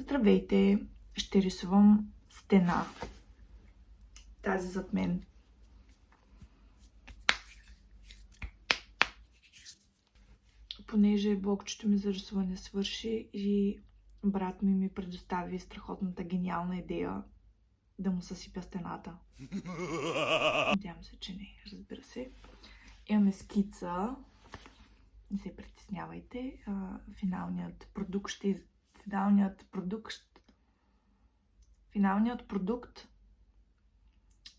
Здравейте! Ще рисувам стена. Тази зад мен. Понеже блокчето ми за рисуване свърши и брат ми предостави страхотната гениална идея да му съсипя стената. Надявам се, че не, разбира се. Имаме скица. Не се притеснявайте. Финалният продукт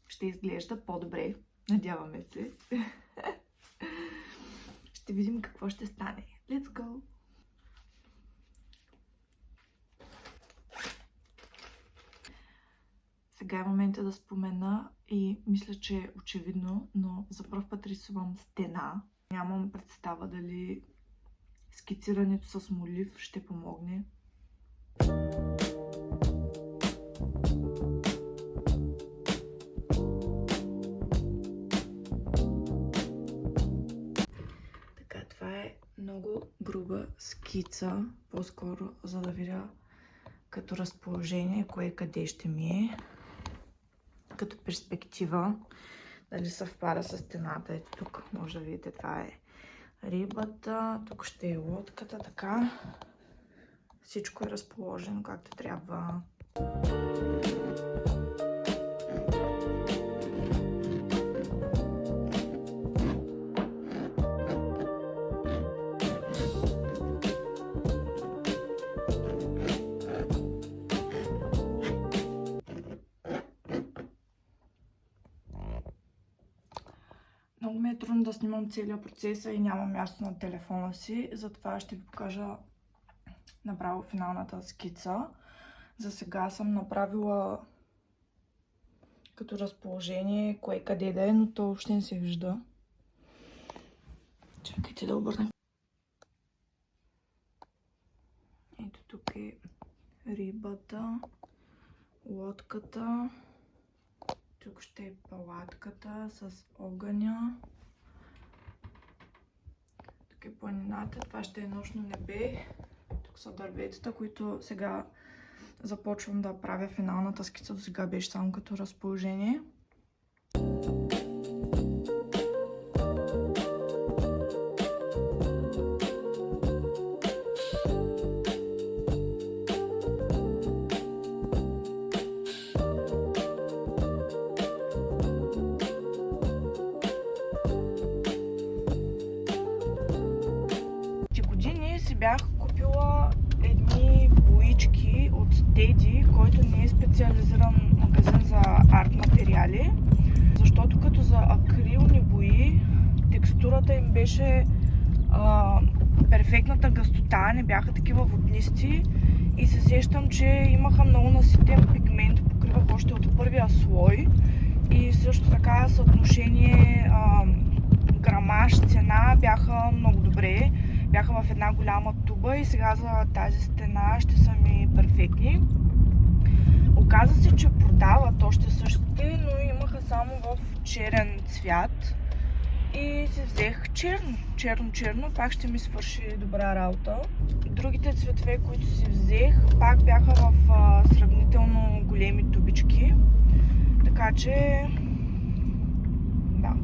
ще изглежда по-добре. Надяваме се. Ще видим какво ще стане. Let's go! Сега е момента да спомена и мисля, че е очевидно, но за пръв път рисувам стена. Нямам представа дали скицирането с молив ще помогне. Така, това е много груба скица, по-скоро за да видя като разположение, кое къде ще ми е. Като перспектива, дали съвпада с стената. Ето тук може да видите, това е рибата, тук ще е лодката, така. Всичко е разположено както трябва. Много ми е трудно да снимам целия процес и нямам място на телефона си, затова ще ви покажа направо финалната скица. За сега съм направила като разположение кое къде да е, но то въобще не се вижда. Чакайте да обърна. Ето тук е рибата, лодката. Тук ще е палатката с огъня. Тук е планината. Това ще е нощно небе. Тук са дърветата, които сега започвам да правя финалната скица. До сега беше само като разположение. Бях купила едни боички от Теди, който не е специализиран магазин за арт материали, защото като за акрилни бои текстурата им беше перфектната гъстота, не бяха такива воднисти и се сещам, че имаха много наситен пигмент, покривах още от първия слой и също така съотношение грамаж, цена бяха много добре. Бяха в една голяма туба и сега за тази стена ще са ми перфектни. Оказа се, че продават още същите, но имаха само в черен цвят. И си взех черно, пак ще ми свърши добра работа. Другите цветове, които си взех, пак бяха в сравнително големи тубички. Така че, да.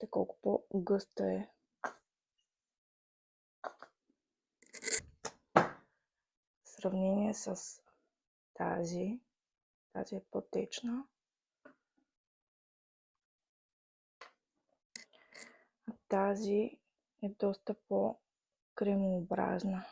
Вижте колко по-гъста е. В сравнение с тази е по-течна. А тази е доста по-кремообразна.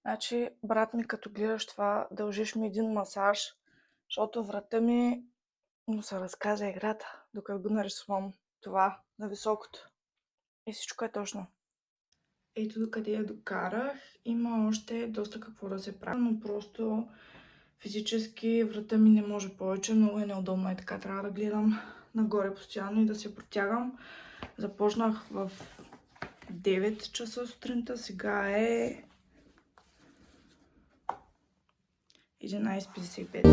Значи, брат ми, като гледаш това, дължиш ми един масаж, защото врата ми му се разказа играта, докато го нарисувам това на високото. И всичко е точно. Ето докъде я докарах. Има още доста какво да се прави, но просто физически врата ми не може повече. Много е неудобно и така трябва да гледам нагоре постоянно и да се протягам. Започнах в 9 часа сутринта, сега е 11:55.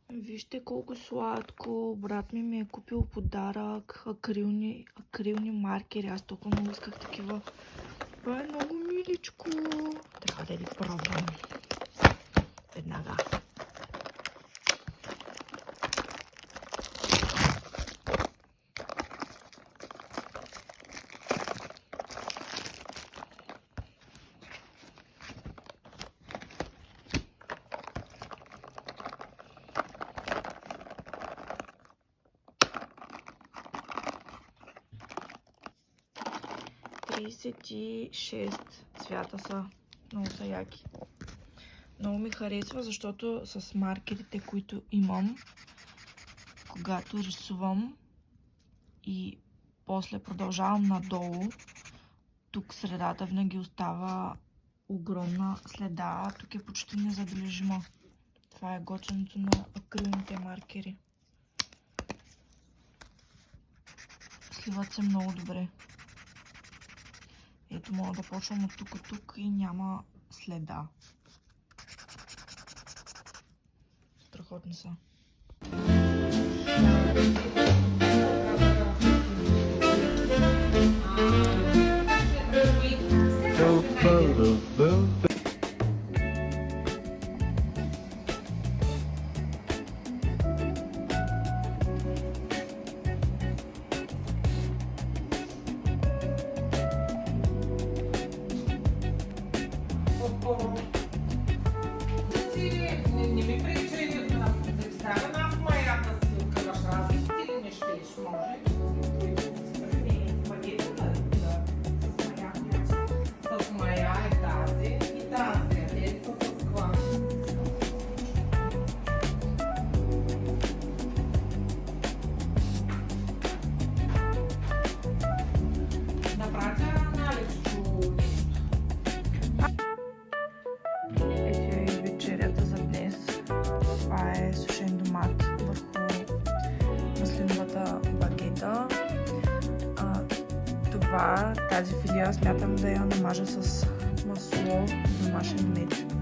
Вижте колко сладко. Брат ми е купил подарък. Акрилни маркери. Аз толкова много исках такива. Това е много миличко. Трябва да ги пробвам. Веднага. и 6 цвята са. Много са яки. Много ми харесва, защото с маркерите, които имам, когато рисувам и после продължавам надолу, тук средата винаги остава огромна следа. Тук е почти незабележима. Това е готиното на акрилните маркери. Сливат се много добре. Ето, мога да почвам от тук и няма следа. Страхотни са. Тази филия смятам да я намажа с масло домашен мед.